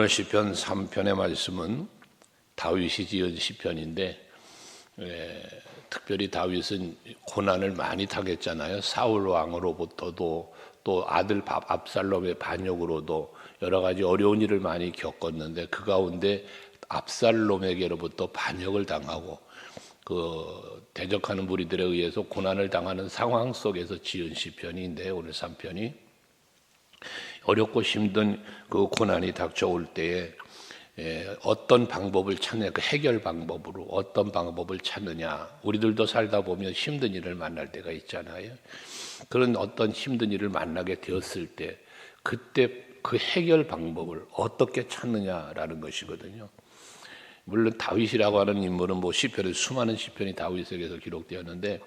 오늘 시편 3편의 말씀은 다윗이 지은 시편인데 특별히 다윗은 고난을 많이 당했잖아요. 사울 왕으로부터도 또 아들 압살롬의 반역으로도 여러 가지 어려운 일을 많이 겪었는데 그 가운데 압살롬에게로부터 반역을 당하고 그 대적하는 무리들에 의해서 고난을 당하는 상황 속에서 지은 시편인데 오늘 3편이 어렵고 힘든 그 고난이 닥쳐올 때에 어떤 방법을 찾느냐, 그 해결 방법으로 어떤 방법을 찾느냐. 우리들도 살다 보면 힘든 일을 만날 때가 있잖아요. 그런 어떤 힘든 일을 만나게 되었을 때 그때 그 해결 방법을 어떻게 찾느냐라는 것이거든요. 물론 다윗이라고 하는 인물은 시편에 수많은 시편이 다윗에게서 기록되었는데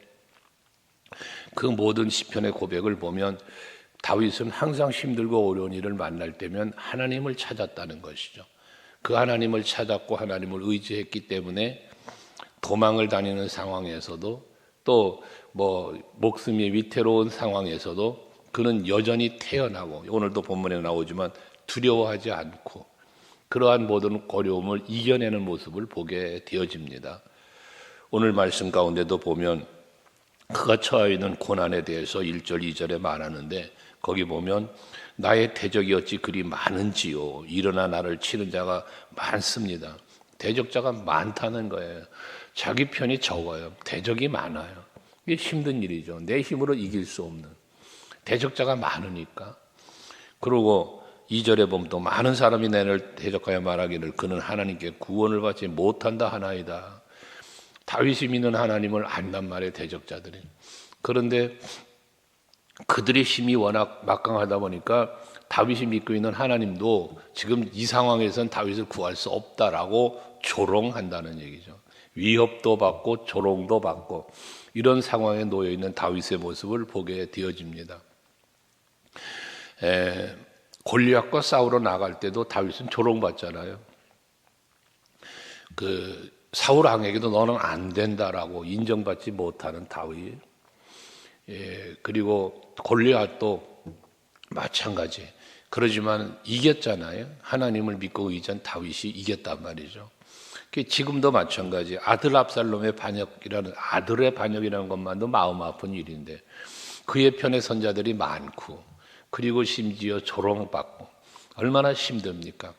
그 모든 시편의 고백을 보면 다윗은 항상 힘들고 어려운 일을 만날 때면 하나님을 찾았다는 것이죠. 그 하나님을 찾았고 하나님을 의지했기 때문에 도망을 다니는 상황에서도 또 목숨이 위태로운 상황에서도 그는 여전히 태어나고 오늘도 본문에 나오지만 두려워하지 않고 그러한 모든 어려움을 이겨내는 모습을 보게 되어집니다. 오늘 말씀 가운데도 보면 그가 처해 있는 고난에 대해서 1절, 2절에 말하는데 거기 보면 나의 대적이 어찌 그리 많은지요. 일어나 나를 치는 자가 많습니다. 대적자가 많다는 거예요. 자기 편이 적어요. 대적이 많아요. 이게 힘든 일이죠. 내 힘으로 이길 수 없는. 대적자가 많으니까. 그리고 2절에 보면 또 많은 사람이 나를 대적하여 말하기를 그는 하나님께 구원을 받지 못한다 하나이다. 다윗이 믿는 하나님을 안단 말이에요. 대적자들이. 그런데 그들의 힘이 워낙 막강하다 보니까 다윗이 믿고 있는 하나님도 지금 이 상황에서는 다윗을 구할 수 없다라고 조롱한다는 얘기죠. 위협도 받고 조롱도 받고 이런 상황에 놓여 있는 다윗의 모습을 보게 되어집니다. 골리앗과 싸우러 나갈 때도 다윗은 조롱받잖아요. 그 사울 왕에게도 너는 안 된다라고 인정받지 못하는 다윗. 그리고 골리앗도 마찬가지. 그러지만 이겼잖아요. 하나님을 믿고 의지한 다윗이 이겼단 말이죠. 지금도 마찬가지. 아들의 반역이라는 것만도 마음 아픈 일인데 그의 편에 선자들이 많고 그리고 심지어 조롱받고 얼마나 힘듭니까?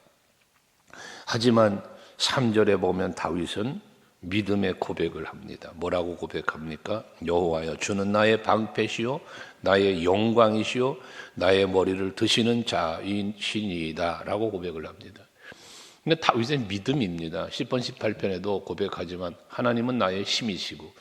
하지만 3절에 보면 다윗은 믿음의 고백을 합니다. 뭐라고 고백합니까? 여호와여 주는 나의 방패시요 나의 영광이시요 나의 머리를 드시는 자이시니이다 라고 고백을 합니다. 근데 다윗의 믿음입니다. 10번 18편에도 고백하지만 하나님은 나의 힘이시고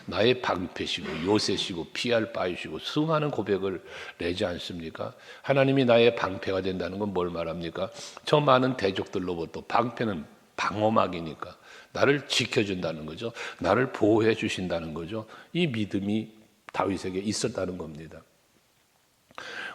나의 방패시고 요새시고 피할 바이시고 수많은 고백을 내지 않습니까? 하나님이 나의 방패가 된다는 건 뭘 말합니까? 저 많은 대적들로부터 방패는 방어막이니까 나를 지켜준다는 거죠. 나를 보호해 주신다는 거죠. 이 믿음이 다윗에게 있었다는 겁니다.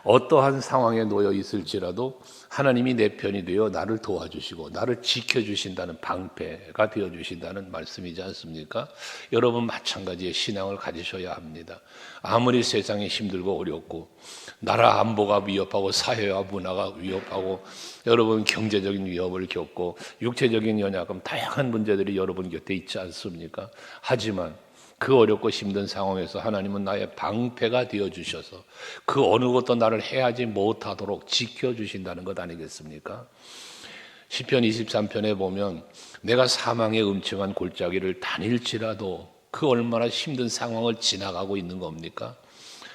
어떠한 상황에 놓여 있을지라도 하나님이 내 편이 되어 나를 도와주시고 나를 지켜주신다는 방패가 되어주신다는 말씀이지 않습니까? 여러분 마찬가지의 신앙을 가지셔야 합니다. 아무리 세상이 힘들고 어렵고 나라 안보가 위협하고 사회와 문화가 위협하고 여러분 경제적인 위협을 겪고 육체적인 연약함 다양한 문제들이 여러분 곁에 있지 않습니까? 하지만 그 어렵고 힘든 상황에서 하나님은 나의 방패가 되어주셔서 그 어느 것도 나를 해하지 못하도록 지켜주신다는 것 아니겠습니까? 시편 23편에 보면 내가 사망의 음침한 골짜기를 다닐지라도 그 얼마나 힘든 상황을 지나가고 있는 겁니까?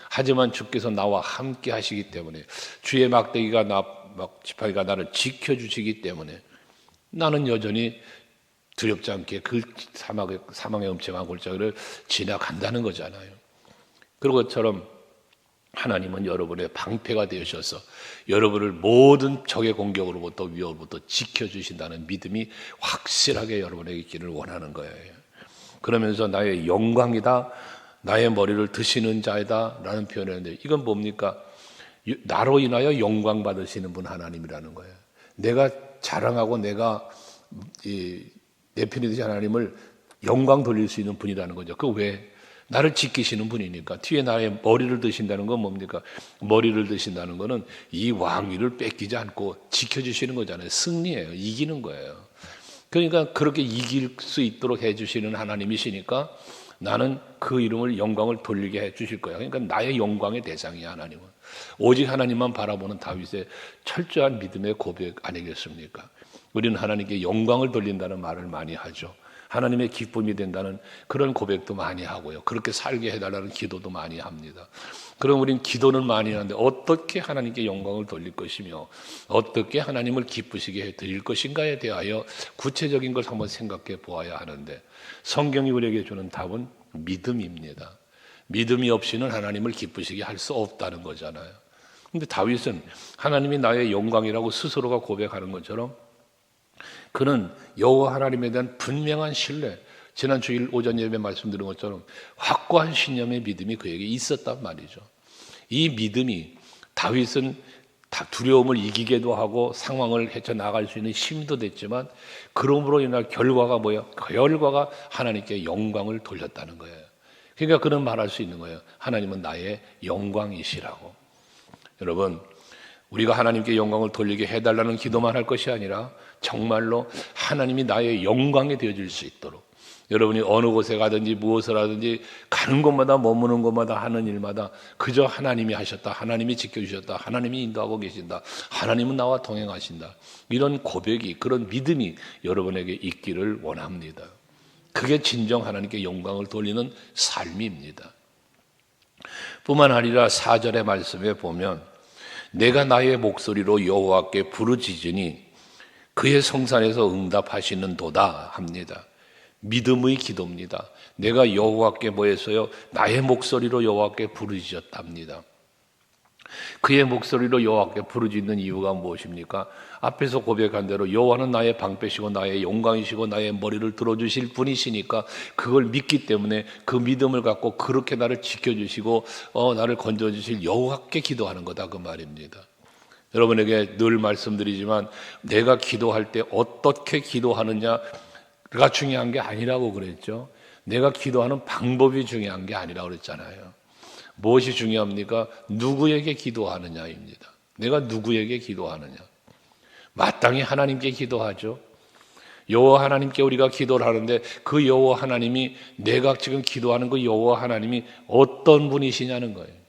하지만 주께서 나와 함께 하시기 때문에 주의 지팡이가 나를 지켜주시기 때문에 나는 여전히 두렵지 않게 그 사망의 음침한 골짜기를 지나간다는 거잖아요. 그런 것처럼 하나님은 여러분의 방패가 되셔서 여러분을 모든 적의 공격으로부터 위협으로부터 지켜주신다는 믿음이 확실하게 여러분에게 있기를 원하는 거예요. 그러면서 나의 영광이다, 나의 머리를 드시는 자이다 라는 표현을 했는데 이건 뭡니까? 나로 인하여 영광 받으시는 분 하나님이라는 거예요. 내가 자랑하고 내가 내 편이 되신 하나님을 영광 돌릴 수 있는 분이라는 거죠. 그 왜? 나를 지키시는 분이니까. 뒤에 나의 머리를 드신다는 건 뭡니까? 머리를 드신다는 거는 이 왕위를 뺏기지 않고 지켜주시는 거잖아요. 승리예요. 이기는 거예요. 그러니까 그렇게 이길 수 있도록 해주시는 하나님이시니까 나는 그 이름을 영광을 돌리게 해주실 거예요. 그러니까 나의 영광의 대상이야, 하나님은. 오직 하나님만 바라보는 다윗의 철저한 믿음의 고백 아니겠습니까? 우리는 하나님께 영광을 돌린다는 말을 많이 하죠. 하나님의 기쁨이 된다는 그런 고백도 많이 하고요. 그렇게 살게 해달라는 기도도 많이 합니다. 그럼 우리는 기도는 많이 하는데 어떻게 하나님께 영광을 돌릴 것이며 어떻게 하나님을 기쁘시게 해드릴 것인가에 대하여 구체적인 걸 한번 생각해 보아야 하는데, 성경이 우리에게 주는 답은 믿음입니다. 믿음이 없이는 하나님을 기쁘시게 할 수 없다는 거잖아요. 근데 다윗은 하나님이 나의 영광이라고 스스로가 고백하는 것처럼 그는 여호와 하나님에 대한 분명한 신뢰, 지난 주일 오전 예배 말씀드린 것처럼 확고한 신념의 믿음이 그에게 있었단 말이죠. 이 믿음이 다윗은 다 두려움을 이기게도 하고 상황을 헤쳐나갈 수 있는 힘도 됐지만, 그러므로 인한 결과가 뭐예요? 결과가 하나님께 영광을 돌렸다는 거예요. 그러니까 그는 말할 수 있는 거예요. 하나님은 나의 영광이시라고. 여러분, 우리가 하나님께 영광을 돌리게 해달라는 기도만 할 것이 아니라 정말로 하나님이 나의 영광이 되어질 수 있도록, 여러분이 어느 곳에 가든지 무엇을 하든지 가는 곳마다 머무는 곳마다 하는 일마다 그저 하나님이 하셨다, 하나님이 지켜주셨다, 하나님이 인도하고 계신다, 하나님은 나와 동행하신다, 이런 고백이, 그런 믿음이 여러분에게 있기를 원합니다. 그게 진정 하나님께 영광을 돌리는 삶입니다. 뿐만 아니라 4절의 말씀에 보면 내가 나의 목소리로 여호와께 부르짖으니 그의 성산에서 응답하시는도다 합니다. 믿음의 기도입니다. 내가 여호와께 뭐 했어요? 나의 목소리로 여호와께 부르짖었답니다. 그의 목소리로 여호와께 부르짖는 이유가 무엇입니까? 앞에서 고백한 대로 여호와는 나의 방패시고 나의 영광이시고 나의 머리를 들어주실 분이시니까 그걸 믿기 때문에 그 믿음을 갖고 그렇게 나를 지켜주시고 나를 건져주실 여호와께 기도하는 거다, 그 말입니다. 여러분에게 늘 말씀드리지만 내가 기도할 때 어떻게 기도하느냐가 중요한 게 아니라고 그랬죠. 내가 기도하는 방법이 중요한 게 아니라고 그랬잖아요. 무엇이 중요합니까? 누구에게 기도하느냐입니다. 내가 누구에게 기도하느냐. 마땅히 하나님께 기도하죠. 여호와 하나님께 우리가 기도를 하는데 그 여호와 하나님이, 내가 지금 기도하는 그 여호와 하나님이 어떤 분이시냐는 거예요.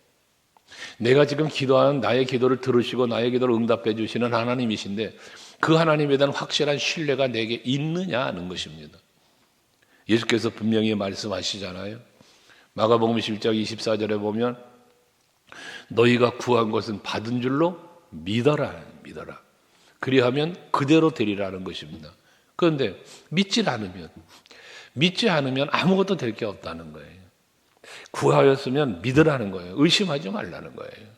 내가 지금 기도하는 나의 기도를 들으시고 나의 기도를 응답해 주시는 하나님이신데 그 하나님에 대한 확실한 신뢰가 내게 있느냐 하는 것입니다. 예수께서 분명히 말씀하시잖아요. 마가복음 10장 24절에 보면 너희가 구한 것은 받은 줄로 믿어라. 그리하면 그대로 되리라는 것입니다. 그런데 믿지 않으면 아무것도 될 게 없다는 거예요. 구하였으면 믿으라는 거예요. 의심하지 말라는 거예요.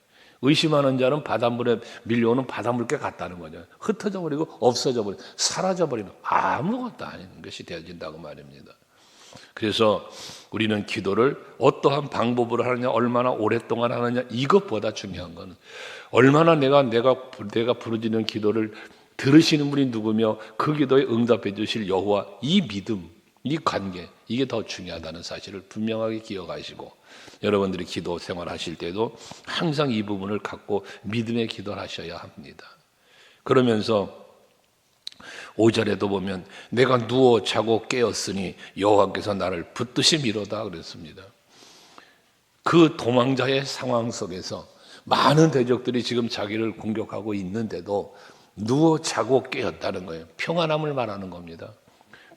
의심하는 자는 바닷물에 밀려오는 바닷물개 같다는 거죠. 흩어져 버리고 없어져 버리고 사라져 버리면 아무것도 아닌 것이 되어진다고 말입니다. 그래서 우리는 기도를 어떠한 방법으로 하느냐, 얼마나 오랫동안 하느냐, 이것보다 중요한 것은 얼마나 내가 부르짖는 기도를 들으시는 분이 누구며 그 기도에 응답해 주실 여호와, 이 믿음, 이 관계, 이게 더 중요하다는 사실을 분명하게 기억하시고 여러분들이 기도 생활하실 때도 항상 이 부분을 갖고 믿음의 기도를 하셔야 합니다. 그러면서 5절에도 보면 내가 누워 자고 깨었으니 여호와께서 나를 붙드시 미로다 그랬습니다. 그 도망자의 상황 속에서 많은 대적들이 지금 자기를 공격하고 있는데도 누워 자고 깨었다는 거예요. 평안함을 말하는 겁니다.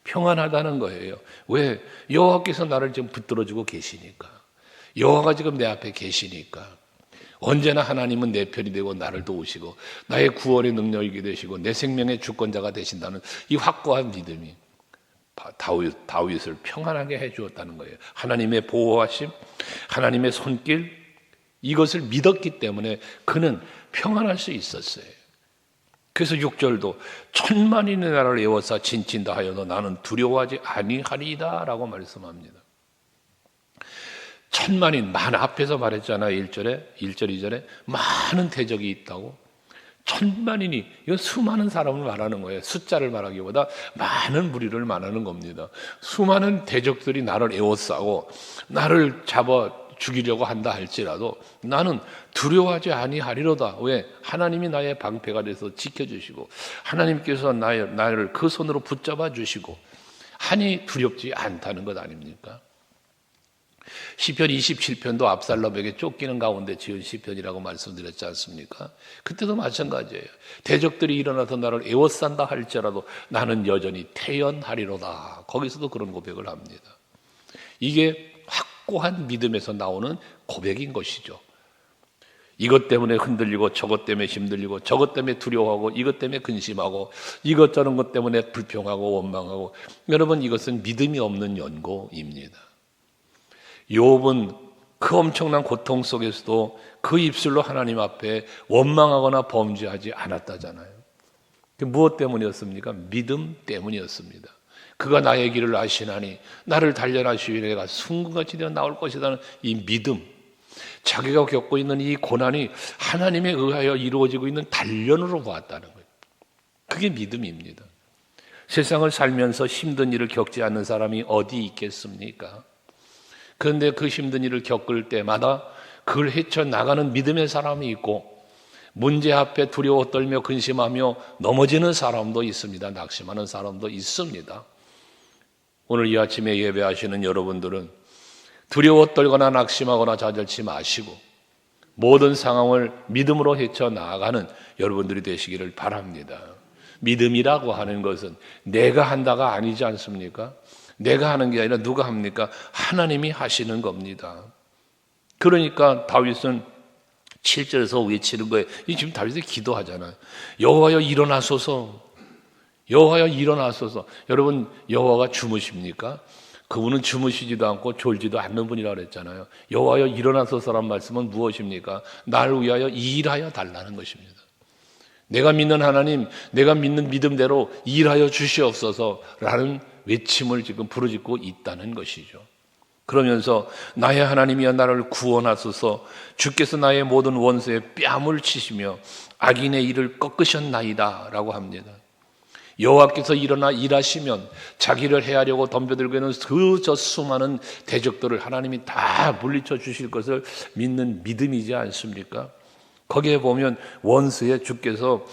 평안하다는 거예요. 왜? 여호와께서 나를 지금 붙들어주고 계시니까. 여호와가 지금 내 앞에 계시니까. 언제나 하나님은 내 편이 되고 나를 도우시고 나의 구원의 능력이 되시고 내 생명의 주권자가 되신다는 이 확고한 믿음이 다윗을 평안하게 해주었다는 거예요. 하나님의 보호하심, 하나님의 손길, 이것을 믿었기 때문에 그는 평안할 수 있었어요. 그래서 6절도 천만이 내 나라를 에워싸 진친다 하여도 나는 두려워하지 아니하리이다 라고 말씀합니다. 천만인, 앞에서 말했잖아요. 1절 2절에 많은 대적이 있다고. 천만인이, 이건 수많은 사람을 말하는 거예요. 숫자를 말하기보다 많은 무리를 말하는 겁니다. 수많은 대적들이 나를 에워싸고 나를 잡아 죽이려고 한다 할지라도 나는 두려워하지 아니하리로다. 왜? 하나님이 나의 방패가 돼서 지켜주시고 하나님께서 나를 그 손으로 붙잡아 주시고 하니 두렵지 않다는 것 아닙니까? 시편 27편도 압살롬에게 쫓기는 가운데 지은 시편이라고 말씀드렸지 않습니까? 그때도 마찬가지예요. 대적들이 일어나서 나를 에워싼다 할지라도 나는 여전히 태연하리로다. 거기서도 그런 고백을 합니다. 이게 확고한 믿음에서 나오는 고백인 것이죠. 이것 때문에 흔들리고 저것 때문에 힘들리고 저것 때문에 두려워하고 이것 때문에 근심하고 이것저것 것 때문에 불평하고 원망하고, 여러분, 이것은 믿음이 없는 연고입니다. 욥은 그 엄청난 고통 속에서도 그 입술로 하나님 앞에 원망하거나 범죄하지 않았다잖아요. 무엇 때문이었습니까? 믿음 때문이었습니다. 그가 나의 길을 아시나니 나를 단련하시니 내가 순금같이 되어 나올 것이라는 이 믿음, 자기가 겪고 있는 이 고난이 하나님에 의하여 이루어지고 있는 단련으로 보았다는 거예요. 그게 믿음입니다. 세상을 살면서 힘든 일을 겪지 않는 사람이 어디 있겠습니까? 그런데 그 힘든 일을 겪을 때마다 그걸 헤쳐나가는 믿음의 사람이 있고, 문제 앞에 두려워 떨며 근심하며 넘어지는 사람도 있습니다. 낙심하는 사람도 있습니다. 오늘 이 아침에 예배하시는 여러분들은 두려워 떨거나 낙심하거나 좌절치 마시고 모든 상황을 믿음으로 헤쳐나가는 여러분들이 되시기를 바랍니다. 믿음이라고 하는 것은 내가 한다가 아니지 않습니까? 내가 하는 게 아니라 누가 합니까? 하나님이 하시는 겁니다. 그러니까 다윗은 7절에서 외치는 거예요. 지금 다윗이 기도하잖아요. 여호와여 일어나소서, 여호와여 일어나소서. 여러분, 여호와가 주무십니까? 그분은 주무시지도 않고 졸지도 않는 분이라고 그랬잖아요. 여호와여 일어나소서란 말씀은 무엇입니까? 나를 위하여 일하여 달라는 것입니다. 내가 믿는 하나님, 내가 믿는 믿음대로 일하여 주시옵소서라는 외침을 지금 부르짖고 있다는 것이죠. 그러면서 나의 하나님이여 나를 구원하소서, 주께서 나의 모든 원수의 뺨을 치시며 악인의 일을 꺾으셨나이다 라고 합니다. 여호와께서 일어나 일하시면 자기를 해하려고 덤벼들고 있는 그 저 수많은 대적들을 하나님이 다 물리쳐 주실 것을 믿는 믿음이지 않습니까? 거기에 보면 원수의 주께서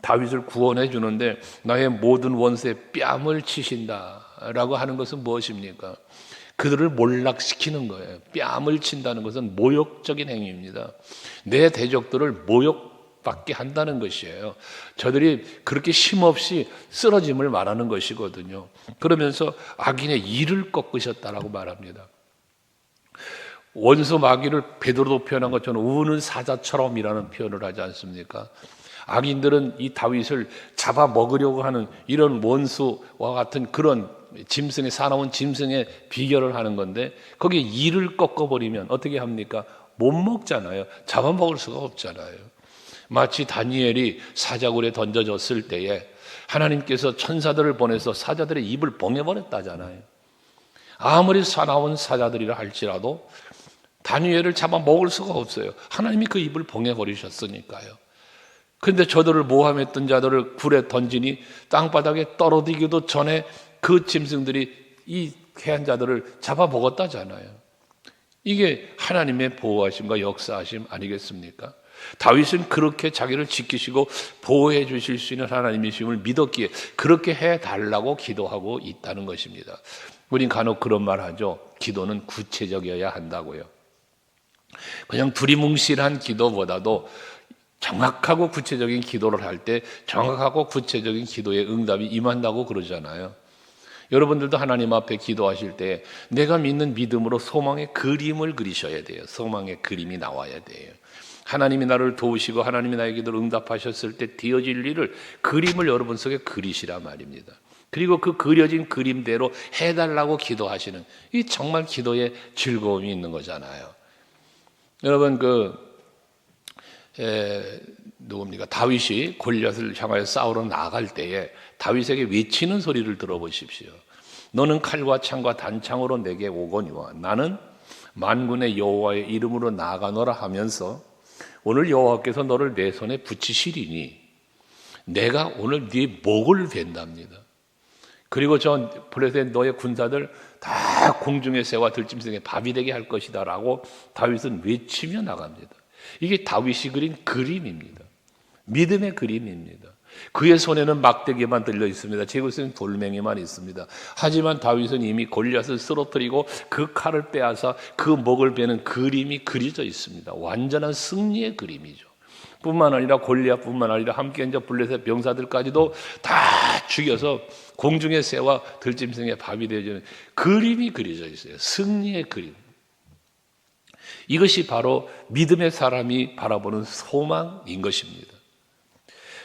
다윗을 구원해 주는데 나의 모든 원수의 뺨을 치신다라고 하는 것은 무엇입니까? 그들을 몰락시키는 거예요. 뺨을 친다는 것은 모욕적인 행위입니다. 내 대적들을 모욕받게 한다는 것이에요. 저들이 그렇게 힘없이 쓰러짐을 말하는 것이거든요. 그러면서 악인의 이를 꺾으셨다라고 말합니다. 원수 마귀를 베드로도 표현한 것처럼 우는 사자처럼이라는 표현을 하지 않습니까? 악인들은 이 다윗을 잡아 먹으려고 하는 이런 원수와 같은 그런 짐승의, 사나운 짐승의 비결을 하는 건데 거기에 이를 꺾어버리면 어떻게 합니까? 못 먹잖아요. 잡아먹을 수가 없잖아요. 마치 다니엘이 사자굴에 던져졌을 때에 하나님께서 천사들을 보내서 사자들의 입을 봉해버렸다잖아요. 아무리 사나운 사자들이라 할지라도 다니엘을 잡아먹을 수가 없어요. 하나님이 그 입을 봉해버리셨으니까요. 그런데 저들을 모함했던 자들을 굴에 던지니 땅바닥에 떨어지기도 전에 그 짐승들이 이 해한 자들을 잡아먹었다잖아요. 이게 하나님의 보호하심과 역사하심 아니겠습니까? 다윗은 그렇게 자기를 지키시고 보호해 주실 수 있는 하나님이심을 믿었기에 그렇게 해달라고 기도하고 있다는 것입니다. 우린 간혹 그런 말 하죠. 기도는 구체적이어야 한다고요. 그냥 두리뭉실한 기도보다도 정확하고 구체적인 기도를 할 때 정확하고 구체적인 기도의 응답이 임한다고 그러잖아요. 여러분들도 하나님 앞에 기도하실 때 내가 믿는 믿음으로 소망의 그림을 그리셔야 돼요. 소망의 그림이 나와야 돼요. 하나님이 나를 도우시고 하나님이 나의 기도를 응답하셨을 때 되어질 일을, 그림을 여러분 속에 그리시란 말입니다. 그리고 그 그려진 그림대로 해달라고 기도하시는, 이 정말 기도에 즐거움이 있는 거잖아요. 여러분 누굽니까? 다윗이 골리앗을 향하여 싸우러 나갈 때에 다윗에게 외치는 소리를 들어보십시오. 너는 칼과 창과 단창으로 내게 오거니와 나는 만군의 여호와의 이름으로 나아가노라 하면서 오늘 여호와께서 너를 내 손에 붙이시리니 내가 오늘 네 목을 벤답니다. 그리고 저 블레셋 너의 군사들 다 공중의 새와 들짐승의 밥이 되게 할 것이다 라고 다윗은 외치며 나갑니다. 이게 다윗이 그린 그림입니다. 믿음의 그림입니다. 그의 손에는 막대기만 들려 있습니다. 제구스는 돌멩이만 있습니다. 하지만 다윗은 이미 골리앗을 쓰러뜨리고 그 칼을 빼앗아 그 목을 베는 그림이 그려져 있습니다. 완전한 승리의 그림이죠. 뿐만 아니라 골리앗뿐만 아니라 함께 이제 블레셋 병사들까지도 다 죽여서 공중의 새와 들짐승의 밥이 되어지는 그림이 그려져 있어요. 승리의 그림. 이것이 바로 믿음의 사람이 바라보는 소망인 것입니다.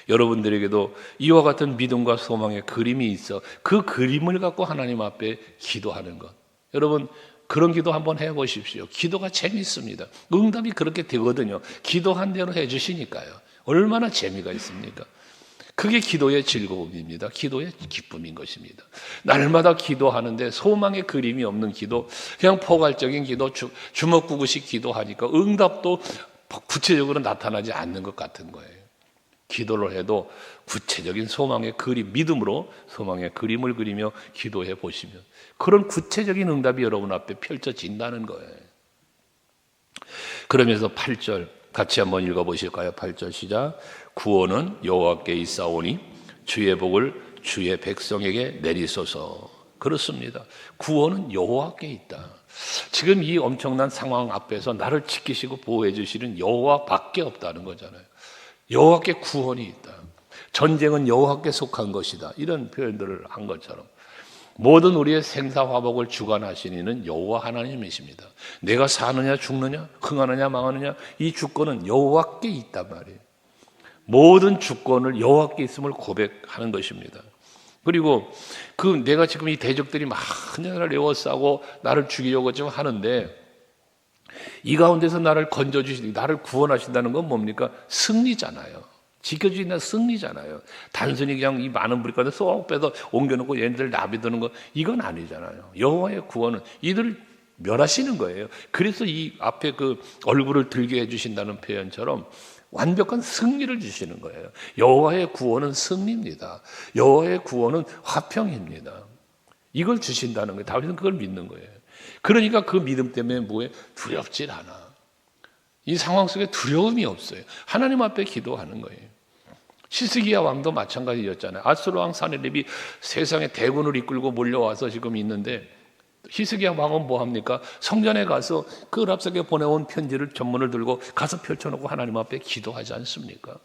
여러분들에게도 이와 같은 믿음과 소망의 그림이 있어 그 그림을 갖고 하나님 앞에 기도하는 것. 여러분 그런 기도 한번 해보십시오. 기도가 재밌습니다. 응답이 그렇게 되거든요. 기도한 대로 해주시니까요. 얼마나 재미가 있습니까? 그게 기도의 즐거움입니다. 기도의 기쁨인 것입니다. 날마다 기도하는데 소망의 그림이 없는 기도, 그냥 포괄적인 기도, 주먹구구식 기도하니까 응답도 구체적으로 나타나지 않는 것 같은 거예요. 기도를 해도 구체적인 소망의 그림, 믿음으로 소망의 그림을 그리며 기도해 보시면 그런 구체적인 응답이 여러분 앞에 펼쳐진다는 거예요. 그러면서 8절 같이 한번 읽어보실까요? 8절 시작. 구원은 여호와께 있사오니 주의 복을 주의 백성에게 내리소서. 그렇습니다. 구원은 여호와께 있다. 지금 이 엄청난 상황 앞에서 나를 지키시고 보호해 주시는 여호와밖에 없다는 거잖아요. 여호와께 구원이 있다. 전쟁은 여호와께 속한 것이다. 이런 표현들을 한 것처럼 모든 우리의 생사화복을 주관하시는 이는 여호와 하나님이십니다. 내가 사느냐 죽느냐 흥하느냐 망하느냐 이 주권은 여호와께 있단 말이에요. 모든 주권을 여호와께 있음을 고백하는 것입니다. 그리고 내가 지금 이 대적들이 막 나를 에워싸고 나를 죽이려고 지금 하는데 이 가운데서 나를 건져주시고 나를 구원하신다는 건 뭡니까? 승리잖아요. 지켜주시는 승리잖아요. 단순히 그냥 이 많은 무리 가운데 쏙 빼서 옮겨놓고 얘네들 나비드는 거 이건 아니잖아요. 여호와의 구원은 이들을 멸하시는 거예요. 그래서 이 앞에 그 얼굴을 들게 해주신다는 표현처럼 완벽한 승리를 주시는 거예요. 여호와의 구원은 승리입니다. 여호와의 구원은 화평입니다. 이걸 주신다는 거예요. 다윗은 그걸 믿는 거예요. 그러니까 그 믿음 때문에 뭐에 두렵질 않아. 이 상황 속에 두려움이 없어요. 하나님 앞에 기도하는 거예요. 히스기야 왕도 마찬가지였잖아요. 아수르 왕 사네립이 세상에 대군을 이끌고 몰려와서 지금 있는데 히스기야 왕은 뭐 합니까? 성전에 가서 그 랍사게 보내온 편지를 전문을 들고 가서 펼쳐놓고 하나님 앞에 기도하지 않습니까?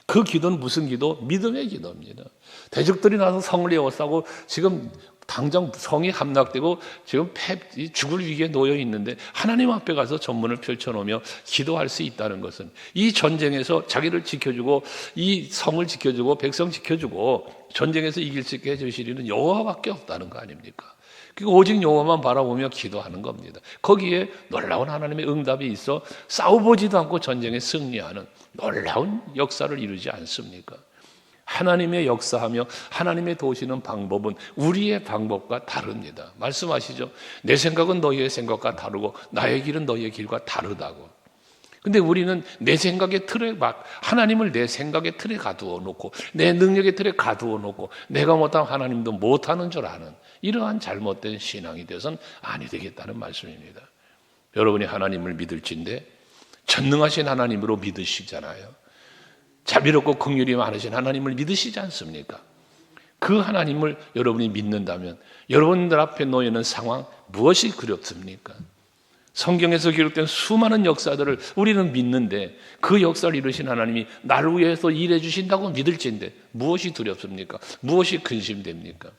그 기도는 무슨 기도? 믿음의 기도입니다. 대적들이 나서 성을 에워싸고 지금 당장 성이 함락되고 지금 죽을 위기에 놓여 있는데 하나님 앞에 가서 전문을 펼쳐놓으며 기도할 수 있다는 것은 이 전쟁에서 자기를 지켜주고 이 성을 지켜주고 백성 지켜주고 전쟁에서 이길 수 있게 해주시리는 여호와밖에 없다는 거 아닙니까? 그리고 오직 여호와만 바라보며 기도하는 겁니다. 거기에 놀라운 하나님의 응답이 있어 싸워보지도 않고 전쟁에 승리하는 놀라운 역사를 이루지 않습니까? 하나님의 역사하며 하나님의 도우시는 방법은 우리의 방법과 다릅니다. 말씀하시죠. 내 생각은 너희의 생각과 다르고 나의 길은 너희의 길과 다르다고. 근데 우리는 내 생각의 틀에 하나님을 내 생각의 틀에 가두어 놓고 내 능력의 틀에 가두어 놓고 내가 못하면 하나님도 못하는 줄 아는 이러한 잘못된 신앙이 되어서는 아니 되겠다는 말씀입니다. 여러분이 하나님을 믿을진데 전능하신 하나님으로 믿으시잖아요. 자비롭고 긍휼이 많으신 하나님을 믿으시지 않습니까? 그 하나님을 여러분이 믿는다면 여러분들 앞에 놓여있는 상황 무엇이 두렵습니까? 성경에서 기록된 수많은 역사들을 우리는 믿는데 그 역사를 이루신 하나님이 나를 위해서 일해 주신다고 믿을진데 무엇이 두렵습니까? 무엇이 근심됩니까?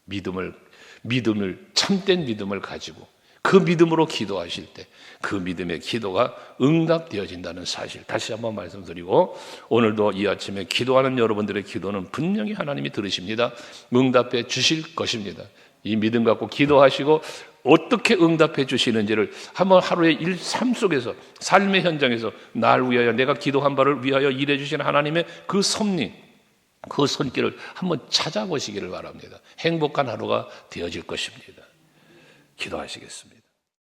믿음을 참된 믿음을 가지고 그 믿음으로 기도하실 때 그 믿음의 기도가 응답되어진다는 사실 다시 한번 말씀드리고 오늘도 이 아침에 기도하는 여러분들의 기도는 분명히 하나님이 들으십니다. 응답해 주실 것입니다. 이 믿음 갖고 기도하시고 어떻게 응답해 주시는지를 한번 하루의 삶 속에서 삶의 현장에서 날 위하여 내가 기도한 바를 위하여 일해 주시는 하나님의 그 섭리 그 손길을 한번 찾아보시기를 바랍니다. 행복한 하루가 되어질 것입니다. 기도하시겠습니다.